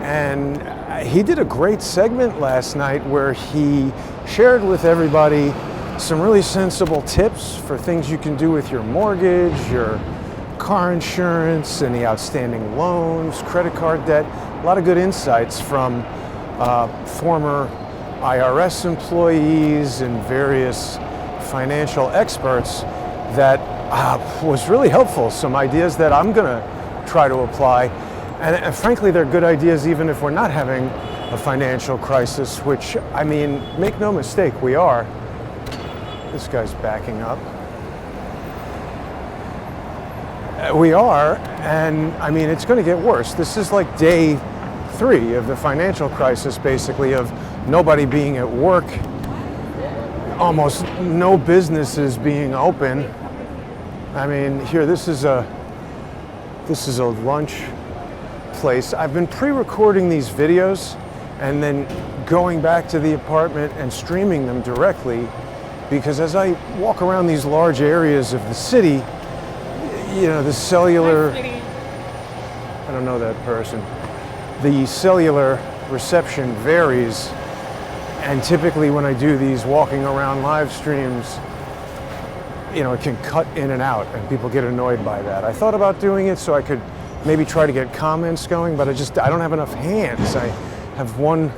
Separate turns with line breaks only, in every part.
And he did a great segment last night where he shared with everybody some really sensible tips for things you can do with your mortgage, your car insurance, any outstanding loans, credit card debt. A lot of good insights from former IRS employees and various financial experts that was really helpful. Some ideas that I'm going to try to apply. And frankly, they're good ideas even if we're not having a financial crisis, which, I mean, make no mistake, we are. This guy's backing up. We are, and I mean, it's going to get worse. This is like day 3 of the financial crisis, basically, of nobody being at work, almost no businesses being open. I mean, here, this is a lunch place. I've been pre-recording these videos and then going back to the apartment and streaming them directly, because as I walk around these large areas of the city, you know, the cellular, I don't know that person, the cellular reception varies, and typically when I do these walking around live streams, you know, it can cut in and out and people get annoyed by that. I thought about doing it so I could maybe try to get comments going, but I don't have enough hands. I have one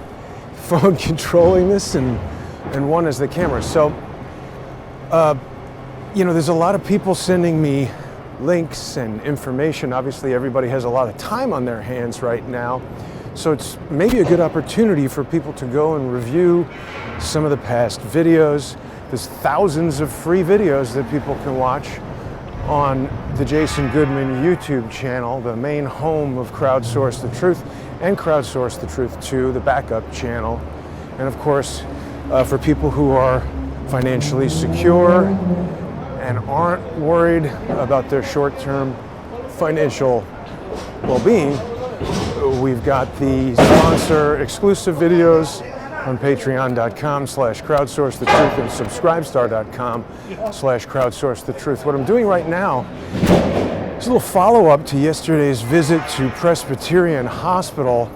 phone controlling this and one as the camera. So, you know, there's a lot of people sending me links and information. Obviously, everybody has a lot of time on their hands right now. So it's maybe a good opportunity for people to go and review some of the past videos. There's thousands of free videos that people can watch on the Jason Goodman YouTube channel, the main home of Crowdsource the Truth, and Crowdsource the Truth 2, the backup channel. And of course, for people who are financially secure and aren't worried about their short-term financial well-being, we've got the sponsor exclusive videos on patreon.com/crowdsourcethetruth and subscribestar.com/crowdsourcethetruth. What I'm doing right now is a little follow-up to yesterday's visit to Presbyterian Hospital.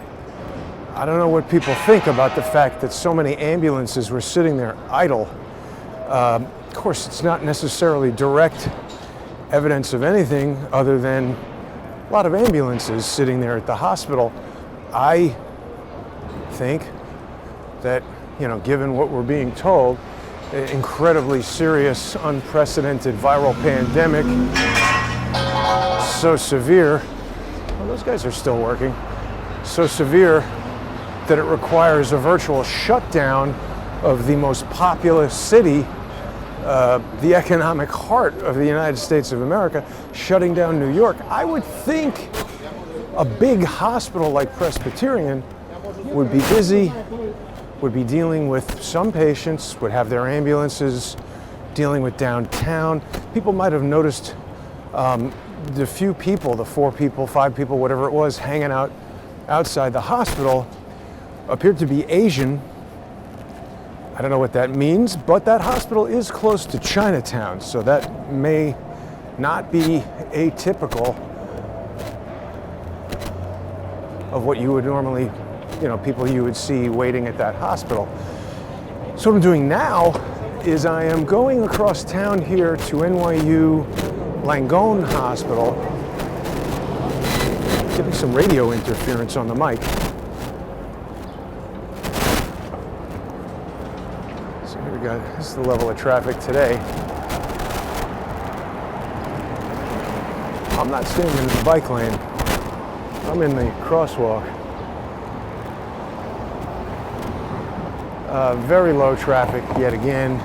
I don't know what people think about the fact that so many ambulances were sitting there idle. Of course, it's not necessarily direct evidence of anything other than a lot of ambulances sitting there at the hospital. I think that, you know, given what we're being told, an incredibly serious, unprecedented viral pandemic, so severe, well, those guys are still working, so severe that it requires a virtual shutdown of the most populous city, the economic heart of the United States of America, shutting down New York. I would think a big hospital like Presbyterian would be busy, would be dealing with some patients, would have their ambulances dealing with downtown. People might have noticed the few people, the 4 people, 5 people, whatever it was, hanging out outside the hospital appeared to be Asian. I don't know what that means, but that hospital is close to Chinatown, so that may not be atypical of what you would normally, you know, people you would see waiting at that hospital. So what I'm doing now is I am going across town here to NYU Langone Hospital, getting some radio interference on the mic. So here we go, this is the level of traffic today. I'm not staying in the bike lane, I'm in the crosswalk. Very low traffic yet again.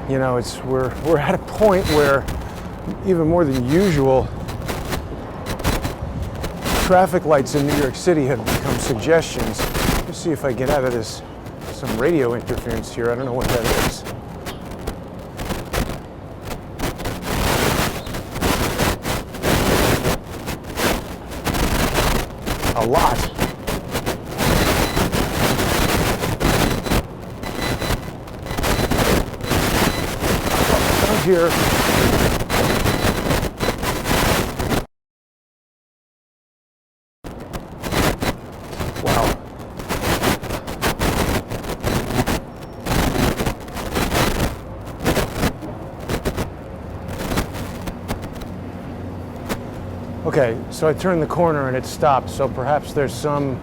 You know, we're at a point where even more than usual, traffic lights in New York City have become suggestions. Let's see if I get out of this. Some radio interference here. I don't know what that is. A lot. Down here. Wow. Okay, so I turned the corner and it stopped, so perhaps there's some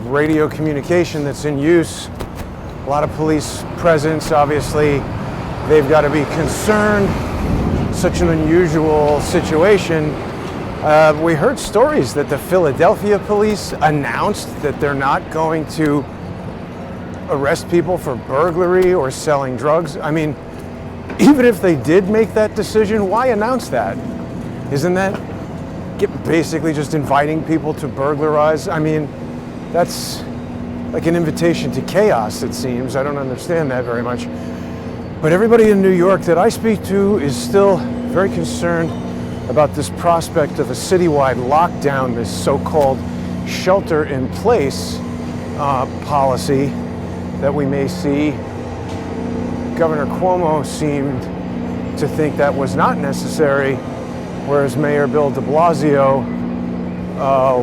radio communication that's in use. A lot of police presence, obviously. They've got to be concerned. Such an unusual situation. We heard stories that the Philadelphia police announced that they're not going to arrest people for burglary or selling drugs. I mean, even if they did make that decision, why announce that? Isn't that basically just inviting people to burglarize? I mean, that's like an invitation to chaos, it seems. I don't understand that very much. But everybody in New York that I speak to is still very concerned about this prospect of a citywide lockdown, this so-called shelter-in-place policy that we may see. Governor Cuomo seemed to think that was not necessary, whereas Mayor Bill de Blasio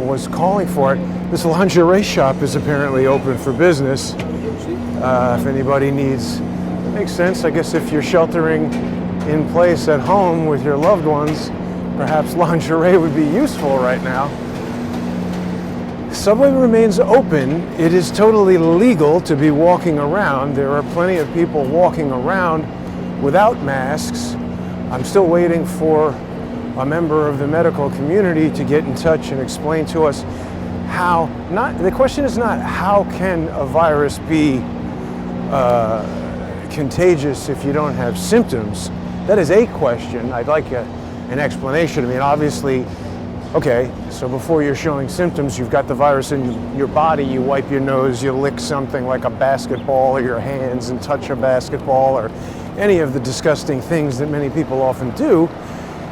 was calling for it. This lingerie shop is apparently open for business. If anybody needs, it makes sense. I guess if you're sheltering in place at home with your loved ones, perhaps lingerie would be useful right now. Subway remains open. It is totally legal to be walking around. There are plenty of people walking around without masks. I'm still waiting for a member of the medical community to get in touch and explain to us how, the question is not how can a virus be contagious if you don't have symptoms. That is a question. I'd like an explanation. I mean, obviously, okay, so before you're showing symptoms, you've got the virus in your body, you wipe your nose, you lick something like a basketball or your hands and touch a basketball or any of the disgusting things that many people often do,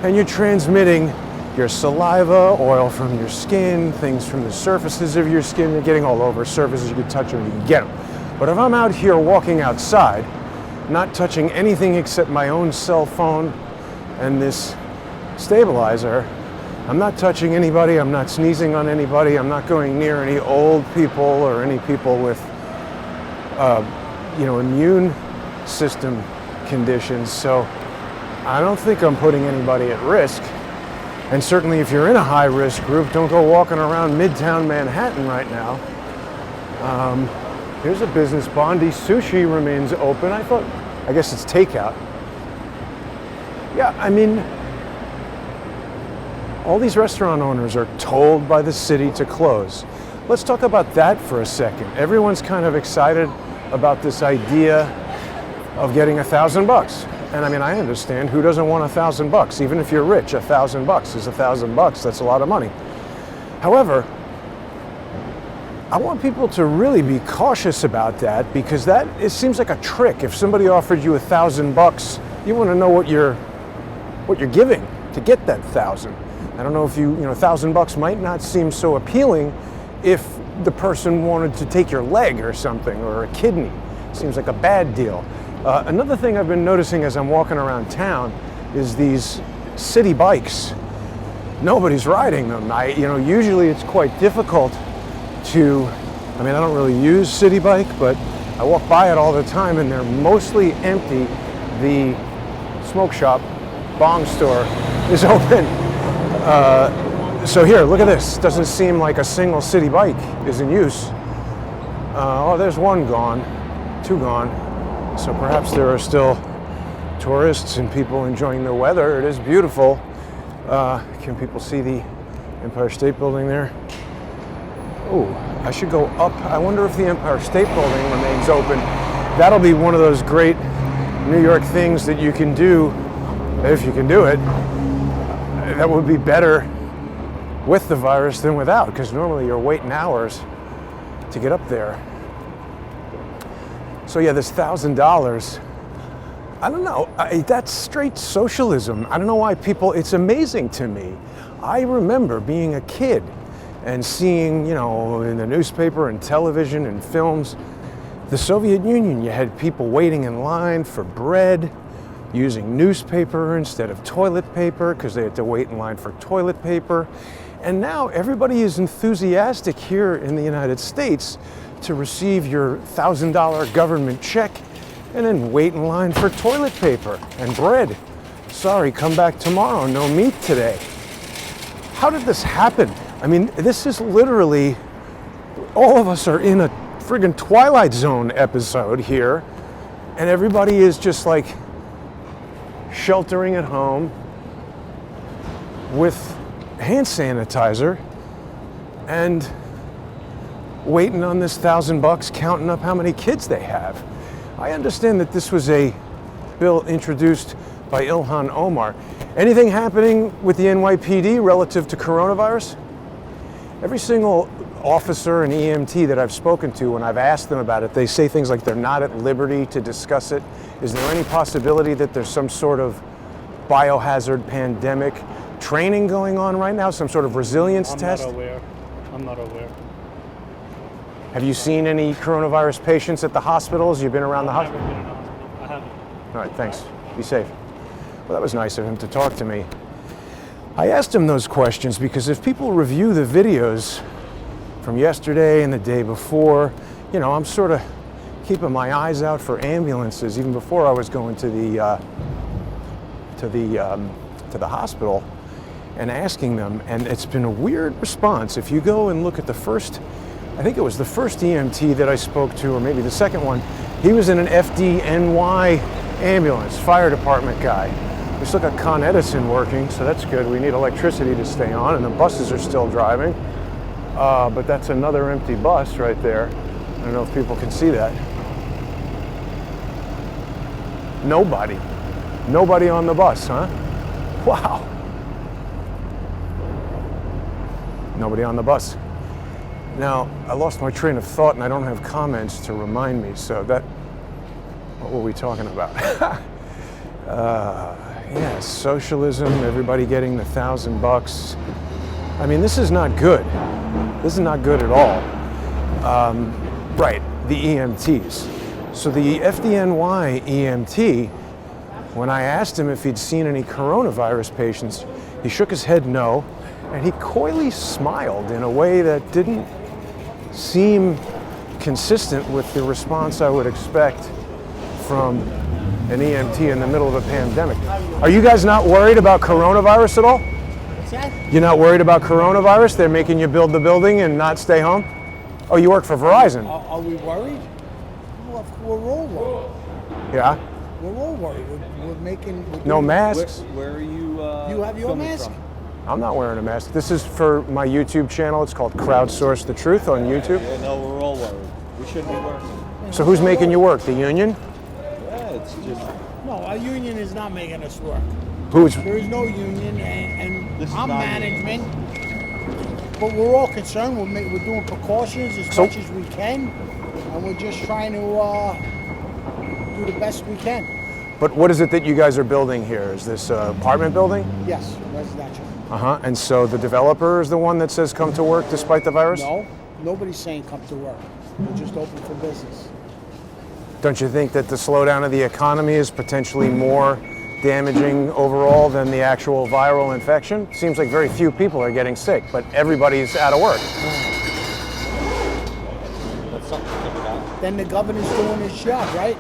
and you're transmitting your saliva, oil from your skin, things from the surfaces of your skin, you're getting all over surfaces, you can touch them, you can get them. But if I'm out here walking outside, not touching anything except my own cell phone and this stabilizer, I'm not touching anybody, I'm not sneezing on anybody, I'm not going near any old people or any people with immune system conditions, so I don't think I'm putting anybody at risk. And certainly if you're in a high-risk group, don't go walking around Midtown Manhattan right now. Here's a business. Bondi Sushi remains open. I guess it's takeout. Yeah, I mean, all these restaurant owners are told by the city to close. Let's talk about that for a second. Everyone's kind of excited about this idea of getting $1,000. And I mean, I understand who doesn't want $1,000. Even if you're rich, $1,000 is $1,000. That's a lot of money. However, I want people to really be cautious about that, because it seems like a trick. If somebody offered you $1,000, you want to know what you're giving to get that 1,000. I don't know if $1,000 might not seem so appealing if the person wanted to take your leg or something, or a kidney. Seems like a bad deal. Another thing I've been noticing as I'm walking around town is these city bikes. Nobody's riding them. Usually it's quite difficult to, I don't really use City Bike, but I walk by it all the time and they're mostly empty. The smoke shop, bong store, is open. So here, look at this. Doesn't seem like a single City Bike is in use. There's one gone, two gone. So perhaps there are still tourists and people enjoying the weather. It is beautiful. Can people see the Empire State Building there? Oh, I should go up. I wonder if the Empire State Building remains open. That'll be one of those great New York things that you can do, if you can do it, that would be better with the virus than without, because normally you're waiting hours to get up there. So yeah, this $1,000, I don't know, that's straight socialism. I don't know why it's amazing to me. I remember being a kid and seeing, in the newspaper and television and films, the Soviet Union, you had people waiting in line for bread, using newspaper instead of toilet paper because they had to wait in line for toilet paper. And now everybody is enthusiastic here in the United States to receive your $1,000 government check and then wait in line for toilet paper and bread. Sorry, come back tomorrow, no meat today. how did this happen? I mean, this is literally, all of us are in a friggin' Twilight Zone episode here, and everybody is just like sheltering at home with hand sanitizer and waiting on this $1,000, counting up how many kids they have. I understand that this was a bill introduced by Ilhan Omar. Anything happening with the NYPD relative to coronavirus? Every single officer and EMT that I've spoken to, when I've asked them about it, they say things like they're not at liberty to discuss it. Is there any possibility that there's some sort of biohazard pandemic training going on right now, some sort of resilience test?
I'm not aware.
Have you seen any coronavirus patients at the hospitals? You've been around the hospital?
I've never been in a hospital. I haven't.
All right, thanks. Be safe. Well, that was nice of him to talk to me. I asked him those questions because if people review the videos from yesterday and the day before, you know, I'm sort of keeping my eyes out for ambulances even before I was going to the hospital and asking them, and it's been a weird response. If you go and look at the first, I think it was the first EMT that I spoke to, or maybe the second one, he was in an FDNY ambulance, fire department guy. We still got Con Edison working, so that's good. We need electricity to stay on, and the buses are still driving. But that's another empty bus right there. I don't know if people can see that. Nobody. Nobody on the bus, huh? Wow. Nobody on the bus. Now, I lost my train of thought and I don't have comments to remind me, so that, what were we talking about? Yeah, socialism, everybody getting the $1,000. I mean, this is not good. This is not good at all. Right, the EMTs. So the FDNY EMT, when I asked him if he'd seen any coronavirus patients, he shook his head no, and he coyly smiled in a way that didn't seem consistent with the response I would expect from an EMT in the middle of a pandemic. Are you guys not worried about coronavirus at all?
What's that?
You're not worried about coronavirus? They're making you build the building and not stay home? Oh, you work for Verizon?
Are we worried? Well, we're all worried.
Yeah?
We're all worried. We're making...
No masks?
Where are you
You have your
filming
mask?
from?
I'm not wearing a mask. This is for my YouTube channel. It's called Crowdsource the Truth on YouTube.
Yeah, no, we're all worried. We shouldn't be working.
So who's making you work? The union?
Yeah, it's just...
No, our union is not making us work.
Who's?
There is no union, and
This is
I'm
not
management. But we're all concerned. We're doing precautions as much as we can, and we're just trying to do the best we can.
But what is it that you guys are building here? Is this apartment building?
Yes, residential.
Uh-huh. And so the developer is the one that says come to work despite the virus?
No, nobody's saying come to work. We're just open for business.
Don't you think that the slowdown of the economy is potentially more damaging overall than the actual viral infection? Seems like very few people are getting sick, but everybody's out of work.
That's something to think about.
Then the governor's doing his job, right?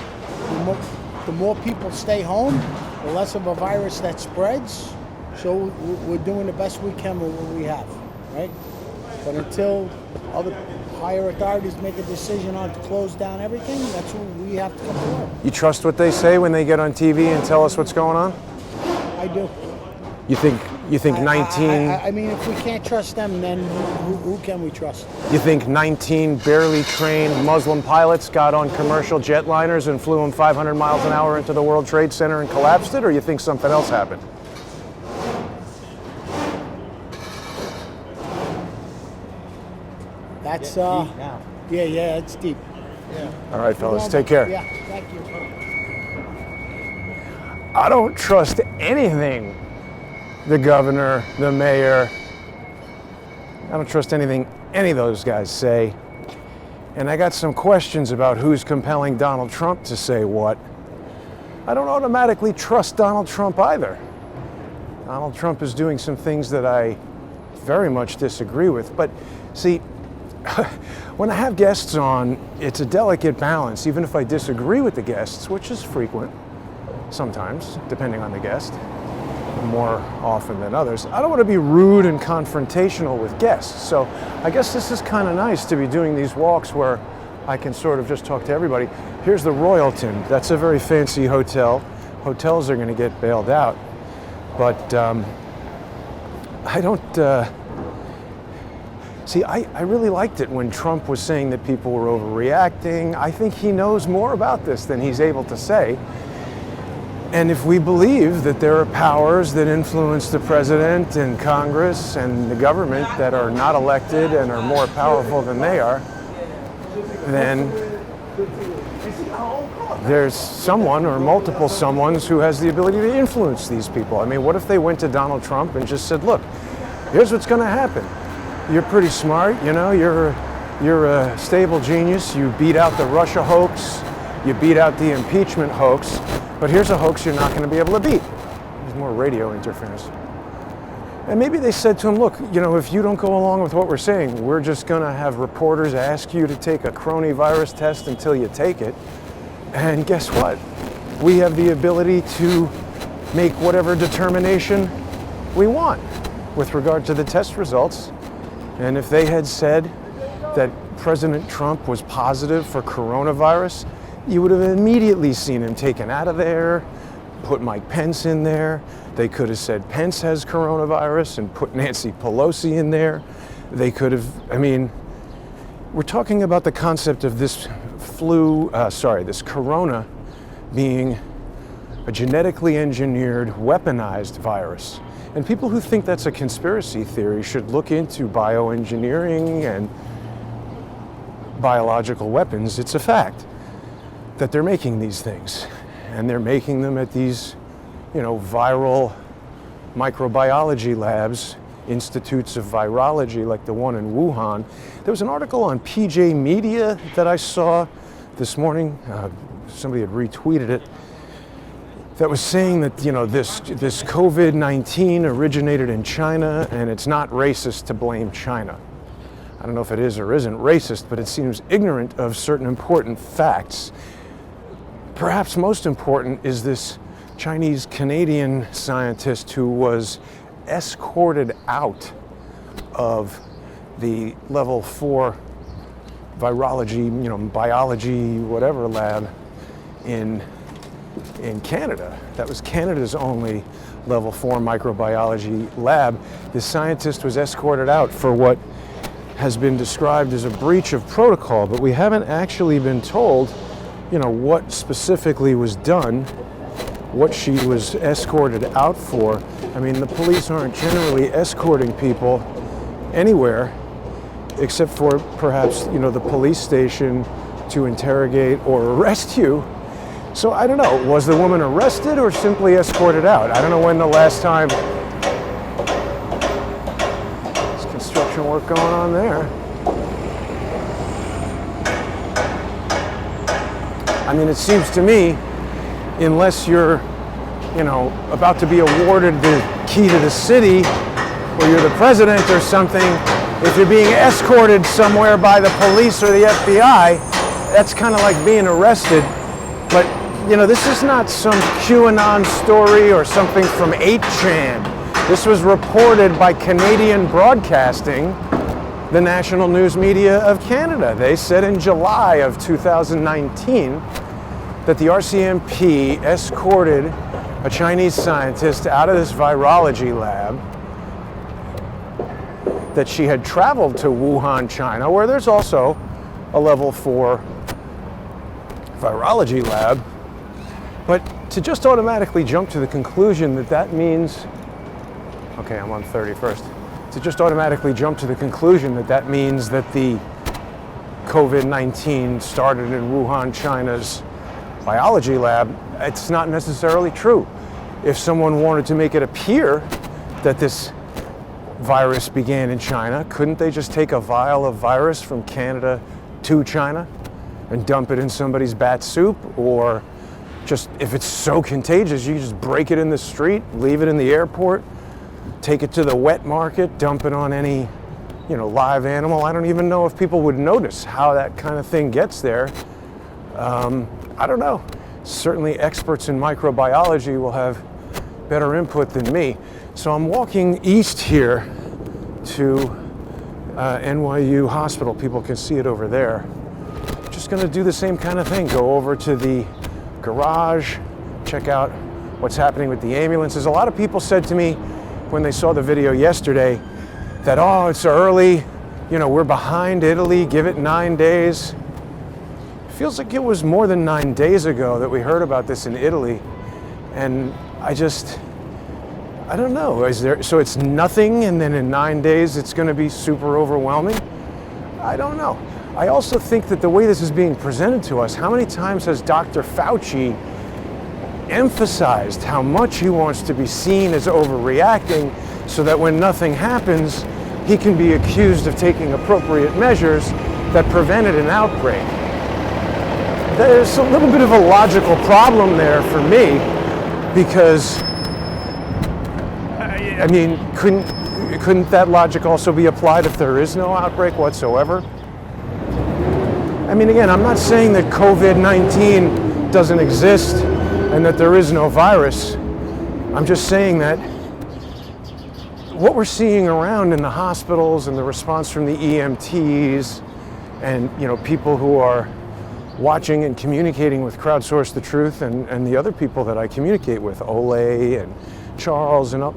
The more people stay home, the less of a virus that spreads. So we're doing the best we can with what we have, right? But until other higher authorities make a decision on to close down everything, that's what we have to come to work.
You trust what they say when they get on TV and tell us what's going on?
I do.
You think 19?
I mean, if we can't trust them, then who can we trust?
You think 19 barely trained Muslim pilots got on commercial jetliners and flew them 500 miles an hour into the World Trade Center and collapsed it, or you think something else happened?
That's
Deep now.
yeah, it's deep.
Yeah.
All right, fellas, take care.
Yeah, thank you.
I don't trust anything the governor, the mayor, I don't trust anything any of those guys say. And I got some questions about who's compelling Donald Trump to say what. I don't automatically trust Donald Trump either. Donald Trump is doing some things that I very much disagree with. But see, when I have guests on, it's a delicate balance, even if I disagree with the guests, which is frequent, sometimes, depending on the guest. more often than others. I don't want to be rude and confrontational with guests, so I guess this is kind of nice to be doing these walks where I can sort of just talk to everybody. Here's the Royalton. That's a very fancy hotel. Hotels are going to get bailed out, but I don't... See, I really liked it when Trump was saying that people were overreacting. I think he knows more about this than he's able to say. And if we believe that there are powers that influence the president and Congress and the government that are not elected and are more powerful than they are, then there's someone or multiple someones who has the ability to influence these people. I mean, what if they went to Donald Trump and just said, look, here's what's going to happen. You're pretty smart, you know, you're a stable genius. You beat out the Russia hoax, you beat out the impeachment hoax, but here's a hoax you're not going to be able to beat. There's more radio interference. And maybe they said to him, look, you know, if you don't go along with what we're saying, we're just going to have reporters ask you to take a coronavirus test until you take it. And guess what? We have the ability to make whatever determination we want with regard to the test results. And if they had said that President Trump was positive for coronavirus, you would have immediately seen him taken out of there, put Mike Pence in there. They could have said Pence has coronavirus and put Nancy Pelosi in there. They could have, I mean, we're talking about the concept of this this corona being a genetically engineered, weaponized virus. And people who think that's a conspiracy theory should look into bioengineering and biological weapons. It's a fact that they're making these things. And they're making them at these, you know, viral microbiology labs, institutes of virology like the one in Wuhan. There was an article on PJ Media that I saw this morning. Somebody had retweeted it. That was saying that, you know, this COVID-19 originated in China and it's not racist to blame China. I don't know if it is or isn't racist, but it seems ignorant of certain important facts. Perhaps most important is this Chinese-Canadian scientist who was escorted out of the level 4 virology, you know, biology, whatever lab in Canada. That was Canada's only level 4 microbiology lab. This scientist was escorted out for what has been described as a breach of protocol, but we haven't actually been told, you know, what specifically was done, what she was escorted out for. I mean, the police aren't generally escorting people anywhere except for perhaps, you know, the police station to interrogate or arrest you. So I don't know, was the woman arrested or simply escorted out? I don't know when the last time. There's construction work going on there. I mean, it seems to me, unless you're, you know, about to be awarded the key to the city, or you're the president or something, if you're being escorted somewhere by the police or the FBI, that's kind of like being arrested. But you know, this is not some QAnon story or something from 8chan. This was reported by Canadian Broadcasting, the national news media of Canada. They said in July of 2019 that the RCMP escorted a Chinese scientist out of this virology lab, that she had traveled to Wuhan, China, where there's also a level 4 virology lab. But to just automatically jump to the conclusion that that means, okay, I'm on 31st. To just automatically jump to the conclusion that that means that the COVID-19 started in Wuhan, China's biology lab, it's not necessarily true. If someone wanted to make it appear that this virus began in China, couldn't they just take a vial of virus from Canada to China and dump it in somebody's bat soup? Or just, if it's so contagious, you just break it in the street, leave it in the airport, take it to the wet market, dump it on any, you know, live animal. I don't even know if people would notice how that kind of thing gets there. I don't know. Certainly experts in microbiology will have better input than me. So I'm walking east here to NYU Hospital. People can see it over there. Just gonna do the same kind of thing. Go over to the garage, check out what's happening with the ambulances. A lot of people said to me when they saw the video yesterday that, oh, it's early, you know, we're behind Italy, give it 9 days. It feels like it was more than 9 days ago that we heard about this in Italy. And I don't know, so it's nothing and then in 9 days it's gonna be super overwhelming? I don't know. I also think that the way this is being presented to us, how many times has Dr. Fauci emphasized how much he wants to be seen as overreacting so that when nothing happens, he can be accused of taking appropriate measures that prevented an outbreak? There's a little bit of a logical problem there for me because, I mean, couldn't that logic also be applied if there is no outbreak whatsoever? I mean, again, I'm not saying that COVID-19 doesn't exist and that there is no virus. I'm just saying that what we're seeing around in the hospitals and the response from the EMTs and, you know, people who are watching and communicating with Crowdsource the Truth and the other people that I communicate with, Ole and Charles and all,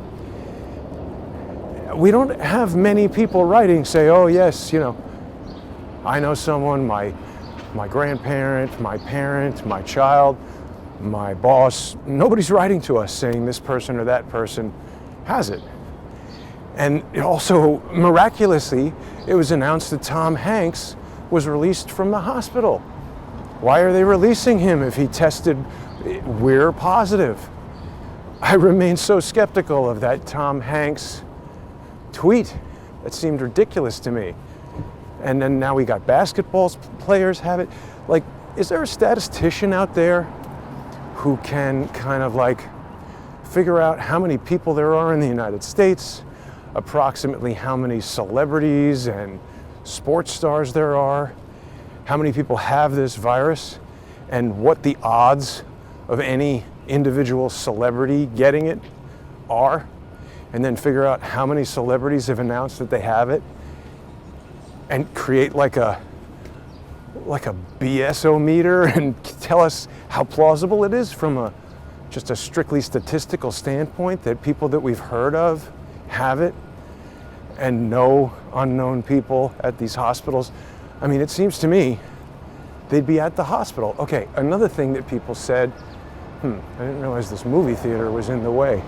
we don't have many people writing say, oh yes, you know, I know someone, my grandparent, my parent, my child, my boss. Nobody's writing to us saying this person or that person has it. And also, miraculously, it was announced that Tom Hanks was released from the hospital. Why are they releasing him if he tested we're positive? I remain so skeptical of that Tom Hanks tweet. That seemed ridiculous to me. And then now we got basketball players have it. Like, is there a statistician out there who can kind of like figure out how many people there are in the United States, approximately how many celebrities and sports stars there are, how many people have this virus, and what the odds of any individual celebrity getting it are, and then figure out how many celebrities have announced that they have it, and create like a BS-o-meter and tell us how plausible it is from just a strictly statistical standpoint that people that we've heard of have it and no unknown people at these hospitals. I mean, it seems to me they'd be at the hospital. Okay, another thing that people said, I didn't realize this movie theater was in the way.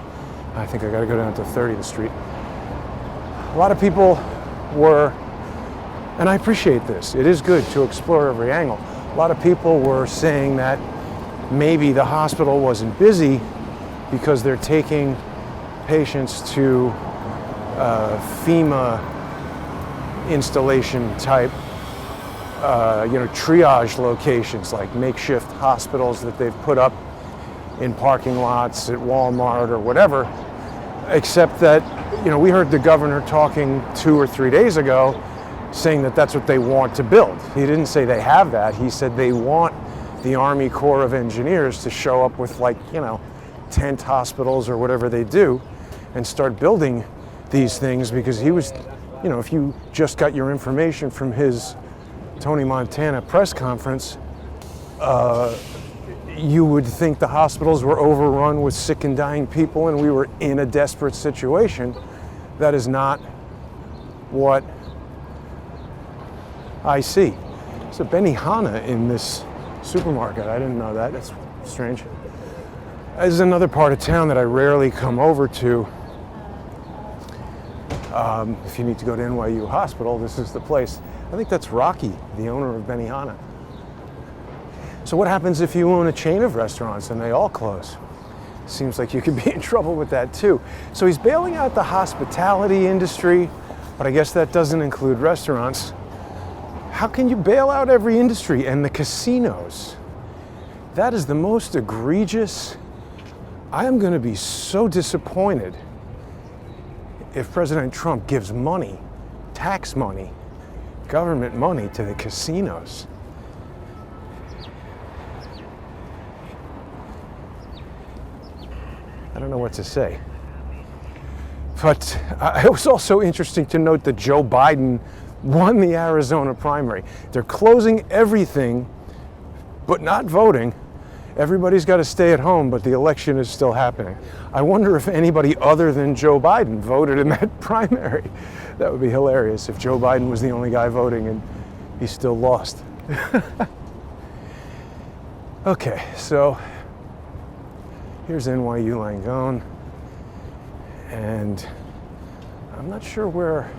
I think I gotta go down to 30th Street. A lot of people were, and I appreciate this, it is good to explore every angle. A lot of people were saying that maybe the hospital wasn't busy because they're taking patients to FEMA installation type, triage locations, like makeshift hospitals that they've put up in parking lots at Walmart or whatever, except that, we heard the governor talking 2 or 3 days ago saying that that's what they want to build. He didn't say they have that. He said they want the Army Corps of Engineers to show up with tent hospitals or whatever they do and start building these things, because he was, if you just got your information from his Tony Montana press conference, you would think the hospitals were overrun with sick and dying people and we were in a desperate situation. That is not what I see. There's a Benihana in this supermarket. I didn't know that. That's strange. This is another part of town that I rarely come over to. If you need to go to NYU Hospital, this is the place. I think that's Rocky, the owner of Benihana. So what happens if you own a chain of restaurants and they all close? Seems like you could be in trouble with that too. So he's bailing out the hospitality industry, but I guess that doesn't include restaurants. How can you bail out every industry? And the casinos? That is the most egregious. I am going to be so disappointed if President Trump gives money, tax money, government money to the casinos. I don't know what to say. But it was also interesting to note that Joe Biden won the Arizona primary. They're closing everything, but not voting. Everybody's got to stay at home, but the election is still happening. I wonder if anybody other than Joe Biden voted in that primary. That would be hilarious if Joe Biden was the only guy voting and he still lost. Okay, so here's NYU Langone, and I'm not sure where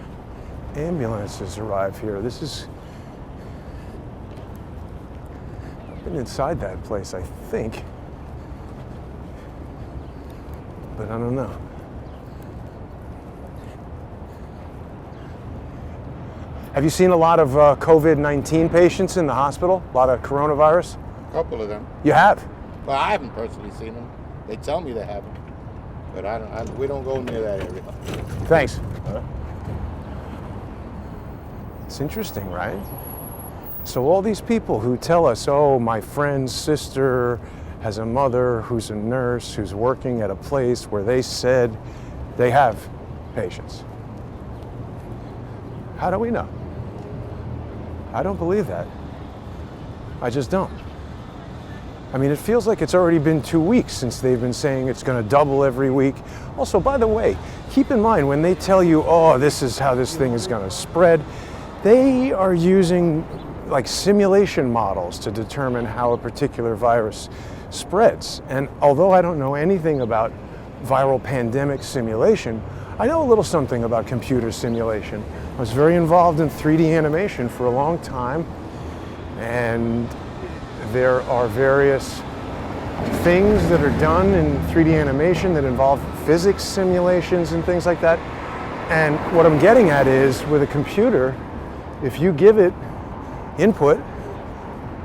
ambulances arrive here. I've been inside that place, I think, but I don't know. Have you seen a lot of COVID-19 patients in the hospital? A lot of coronavirus?
A couple of them.
You have?
Well, I haven't personally seen them. They tell me they haven't, but we don't go near that area.
Thanks. It's interesting, right? So all these people who tell us, oh, my friend's sister has a mother who's a nurse who's working at a place where they said they have patients. How do we know? I don't believe that. I just don't. I mean, it feels like it's already been 2 weeks since they've been saying it's going to double every week. Also, by the way, keep in mind when they tell you, oh, this is how this thing is going to spread, they are using like simulation models to determine how a particular virus spreads. And although I don't know anything about viral pandemic simulation, I know a little something about computer simulation. I was very involved in 3D animation for a long time, and there are various things that are done in 3D animation that involve physics simulations and things like that. And what I'm getting at is, with a computer, if you give it input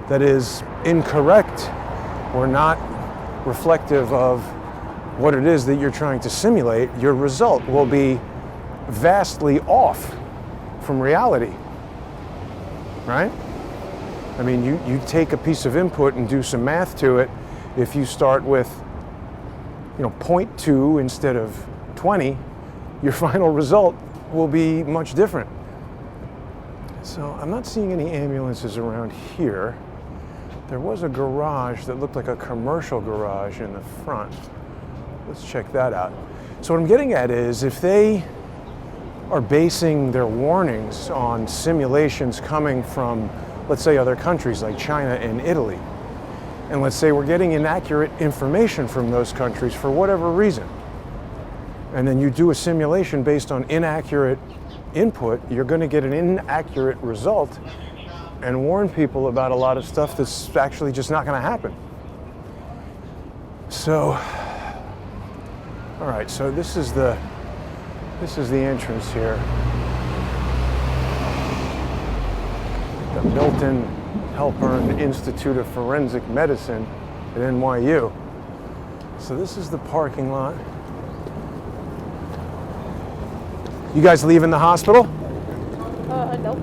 that is incorrect or not reflective of what it is that you're trying to simulate, your result will be vastly off from reality, right? I mean, you take a piece of input and do some math to it. If you start with, 0.2 instead of 20, your final result will be much different. So I'm not seeing any ambulances around here. There was a garage that looked like a commercial garage in the front. Let's check that out. So what I'm getting at is, if they are basing their warnings on simulations coming from, let's say, other countries like China and Italy, and let's say we're getting inaccurate information from those countries for whatever reason, and then you do a simulation based on inaccurate input, you're going to get an inaccurate result and warn people about a lot of stuff that's actually just not going to happen. So, all right, so this is the entrance here. The Milton Halpern Institute of Forensic Medicine at NYU. So this is the parking lot. You guys leaving the hospital?
Nope.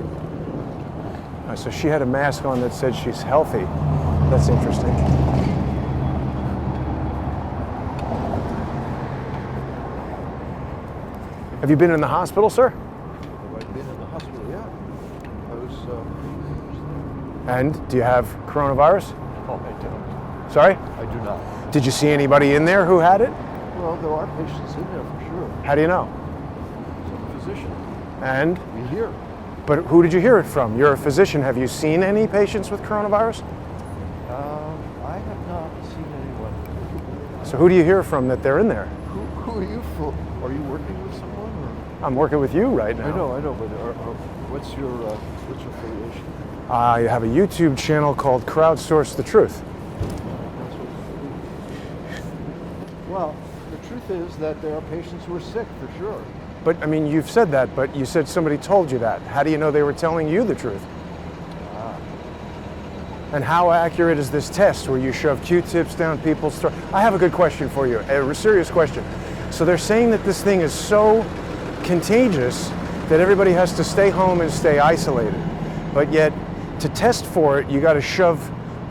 So she had a mask on that said she's healthy. That's interesting. Have you been in the hospital, sir?
Have I been in the hospital? Yeah. I was.
And do you have coronavirus?
Oh, I don't.
Sorry?
I do not.
Did you see anybody in there who had it?
Well, there are patients in there for sure.
How do you know?
I'm a physician.
And?
We hear.
But who did you hear it from? You're a physician. Have you seen any patients with coronavirus?
I have not seen anyone.
So who do you hear from that they're in there?
Who are you for? Are you working with someone? Or?
I'm working with you right now.
I know, but what's your affiliation?
I have a YouTube channel called Crowdsource the Truth.
Well, the truth is that there are patients who are sick for sure.
But, I mean, you've said that, but you said somebody told you that. How do you know they were telling you the truth? And how accurate is this test where you shove Q-tips down people's throats? I have a good question for you, a serious question. So they're saying that this thing is so contagious that everybody has to stay home and stay isolated. But yet, to test for it, you got to shove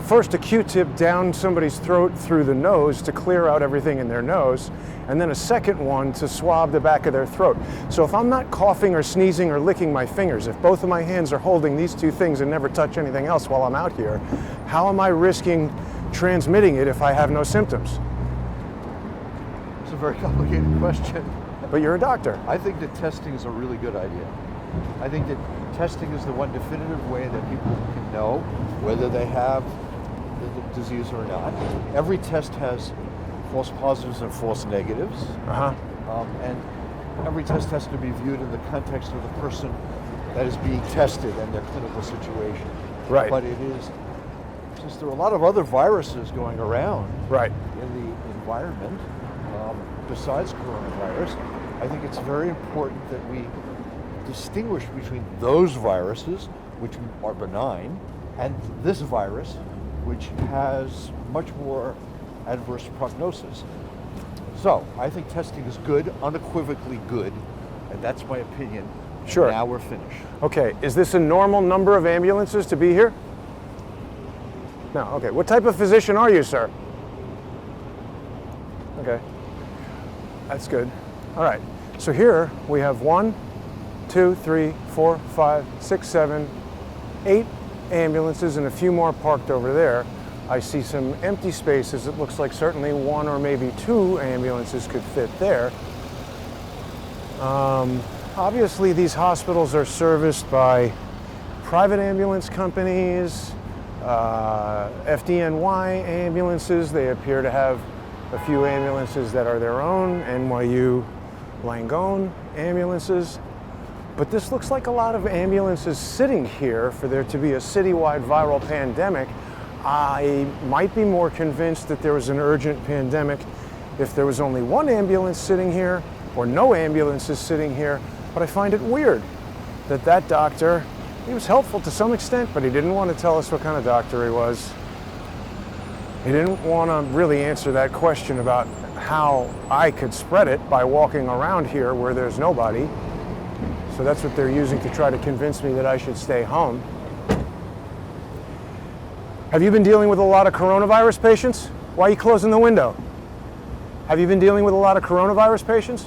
first a Q-tip down somebody's throat through the nose to clear out everything in their nose, and then a second one to swab the back of their throat. So if I'm not coughing or sneezing or licking my fingers, if both of my hands are holding these two things and never touch anything else while I'm out here, how am I risking transmitting it if I have no symptoms?
It's a very complicated question.
But you're a doctor.
I think that testing is a really good idea. I think that testing is the one definitive way that people can know whether they have the disease or not. Every test has false positives and false negatives. And every test has to be viewed in the context of the person that is being tested and their clinical situation.
Right.
But it is, since there are a lot of other viruses going around
Right.
in the environment, besides coronavirus, I think it's very important that we distinguish between those viruses, which are benign, and this virus, which has much more adverse prognosis. So I think testing is good, unequivocally good, and that's my opinion.
Sure.
Now we're finished.
Okay, is this a normal number of ambulances to be here? No, okay. What type of physician are you, sir? Okay, that's good. All right, so here we have 1, 2, 3, 4, 5, 6, 7, 8 ambulances and a few more parked over there. I see some empty spaces. It looks like certainly 1 or maybe 2 ambulances could fit there. Obviously, these hospitals are serviced by private ambulance companies, FDNY ambulances. They appear to have a few ambulances that are their own, NYU Langone ambulances. But this looks like a lot of ambulances sitting here for there to be a citywide viral pandemic. I might be more convinced that there was an urgent pandemic if there was only 1 ambulance sitting here or no ambulances sitting here. But I find it weird that that doctor, he was helpful to some extent, but he didn't want to tell us what kind of doctor he was. He didn't want to really answer that question about how I could spread it by walking around here where there's nobody. So that's what they're using to try to convince me that I should stay home. Have you been dealing with a lot of coronavirus patients? Why are you closing the window? Have you been dealing with a lot of coronavirus patients?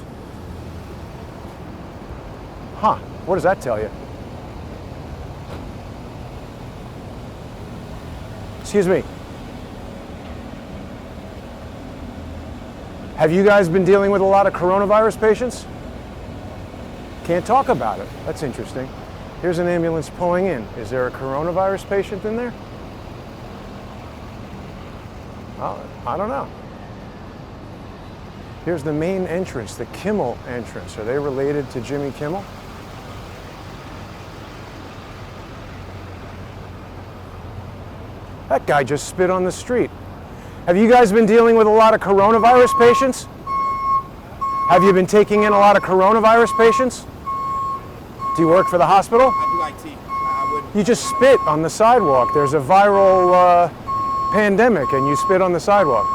Huh, what does that tell you? Excuse me. Have you guys been dealing with a lot of coronavirus patients? Can't talk about it. That's interesting. Here's an ambulance pulling in. Is there a coronavirus patient in there? I don't know. Here's the main entrance, the Kimmel entrance. Are they related to Jimmy Kimmel? That guy just spit on the street. Have you guys been dealing with a lot of coronavirus patients? Have you been taking in a lot of coronavirus patients? Do you work for the hospital?
I do IT. I wouldn't.
You just spit on the sidewalk. There's a viral pandemic and you spit on the sidewalk.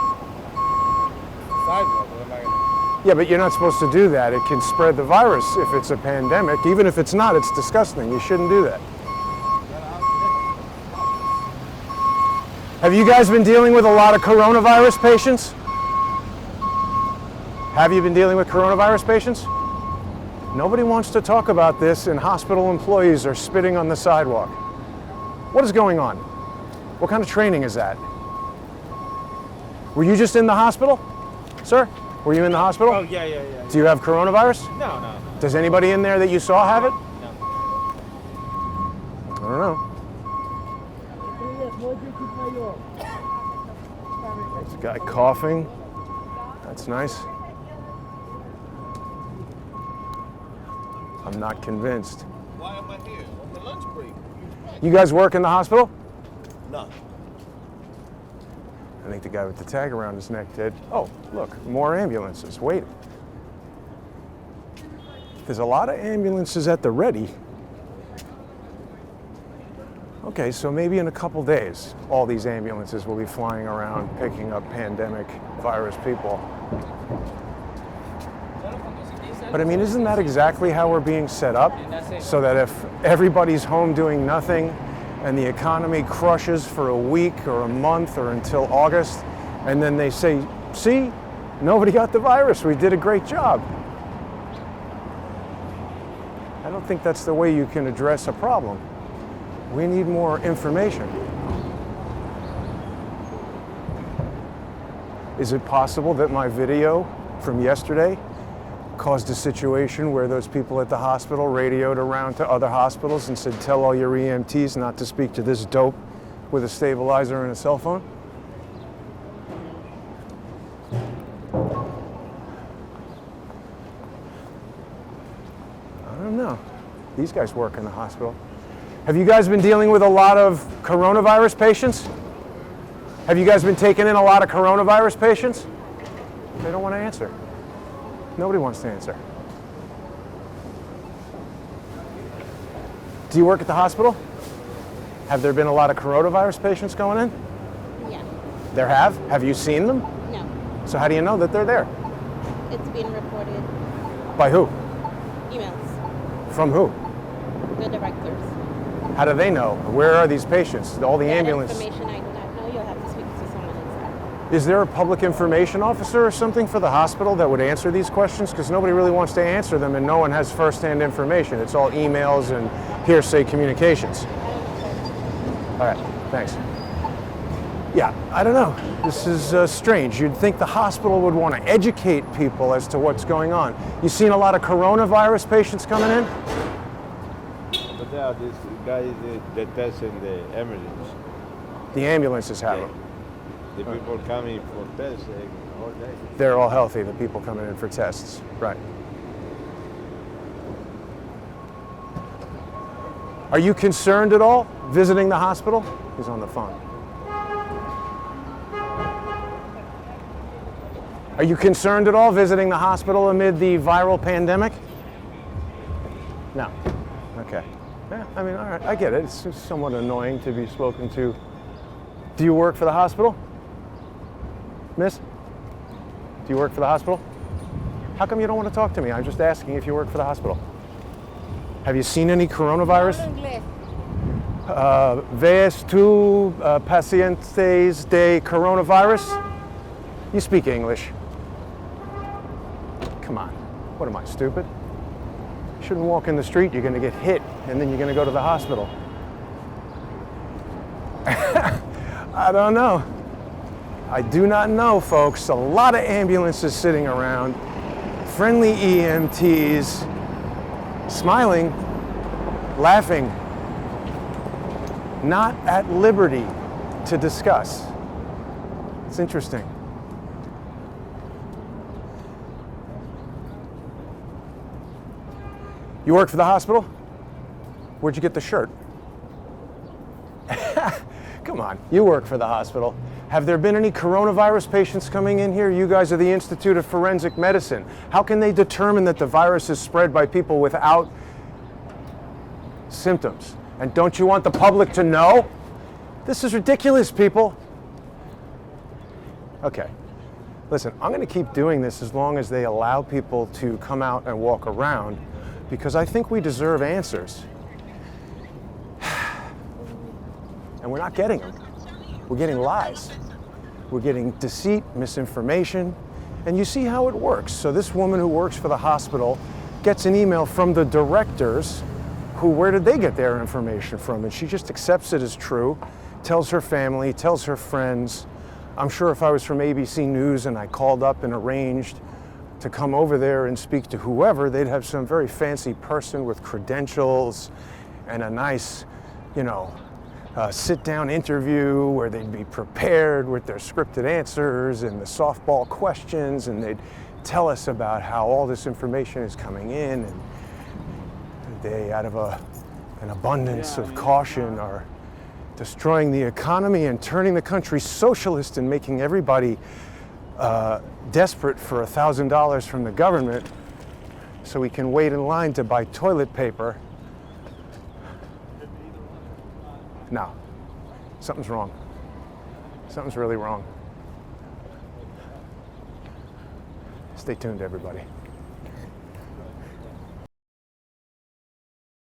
Sidewalk. What am I gonna?
Yeah, but you're not supposed to do that. It can spread the virus if it's a pandemic. Even if it's not, it's disgusting. You shouldn't do that. Have you guys been dealing with a lot of coronavirus patients? Have you been dealing with coronavirus patients? Nobody wants to talk about this, and hospital employees are spitting on the sidewalk. What is going on? What kind of training is that? Were you just in the hospital, sir? Were you in the hospital?
Oh yeah.
Do you have coronavirus?
No.
Does anybody in there that you saw have it?
No.
I don't know. There's a guy coughing. That's nice. I'm not convinced.
Why am I here? On the lunch break.
You guys work in the hospital?
No.
I think the guy with the tag around his neck did. Oh, look, more ambulances. Wait. There's a lot of ambulances at the ready. Okay, so maybe in a couple days, all these ambulances will be flying around picking up pandemic virus people. But I mean, isn't that exactly how we're being set up? So that if everybody's home doing nothing and the economy crushes for a week or a month or until August, and then they say, see, nobody got the virus, we did a great job. I don't think that's the way you can address a problem. We need more information. Is it possible that my video from yesterday caused a situation where those people at the hospital radioed around to other hospitals and said, tell all your EMTs not to speak to this dope with a stabilizer and a cell phone? I don't know. These guys work in the hospital. Have you guys been dealing with a lot of coronavirus patients? Have you guys been taking in a lot of coronavirus patients? They don't want to answer. Nobody wants to answer. Do you work at the hospital? Have there been a lot of coronavirus patients going in?
Yeah.
There have? Have you seen them?
No.
So how do you know that they're there?
It's being reported.
By who?
Emails.
From who?
The directors.
How do they know? Where are these patients? All the
That
ambulance.
information I do not know. You'll have to speak to someone inside.
Is there a public information officer or something for the hospital that would answer these questions? Because nobody really wants to answer them and no one has firsthand information. It's all emails and hearsay communications. All right, thanks. Yeah, I don't know. This is strange. You'd think the hospital would want to educate people as to what's going on. You seen a lot of coronavirus patients coming in?
But there are these guys that test in the emergency.
The ambulances have them.
The people coming for tests all day.
They're all healthy, the people coming in for tests. Right. Are you concerned at all visiting the hospital? He's on the phone. Are you concerned at all visiting the hospital amid the viral pandemic? No. Okay. Yeah, I mean, all right, I get it. It's somewhat annoying to be spoken to. Do you work for the hospital? Miss? Do you work for the hospital? How come you don't want to talk to me? I'm just asking if you work for the hospital. Have you seen any coronavirus? ¿Ves tú pacientes de coronavirus? You speak English. Come on. What am I, stupid? You shouldn't walk in the street. You're going to get hit, and then you're going to go to the hospital. I don't know. I do not know, folks. A lot of ambulances sitting around, friendly EMTs, smiling, laughing, not at liberty to discuss. It's interesting. You work for the hospital? Where'd you get the shirt? Come on, you work for the hospital. Have there been any coronavirus patients coming in here? You guys are the Institute of Forensic Medicine. How can they determine that the virus is spread by people without symptoms? And don't you want the public to know? This is ridiculous, people. Okay, listen, I'm going to keep doing this as long as they allow people to come out and walk around, because I think we deserve answers. And we're not getting them. We're getting lies. We're getting deceit, misinformation, and you see how it works. So this woman who works for the hospital gets an email from the directors who, where did they get their information from? And she just accepts it as true, tells her family, tells her friends. I'm sure if I was from ABC News and I called up and arranged to come over there and speak to whoever, they'd have some very fancy person with credentials and a nice, sit-down interview where they'd be prepared with their scripted answers and the softball questions, and they'd tell us about how all this information is coming in, and they, out of an abundance of caution, are destroying the economy and turning the country socialist and making everybody desperate for $1,000 from the government so we can wait in line to buy toilet paper. No, something's wrong. Something's really wrong. Stay tuned, everybody.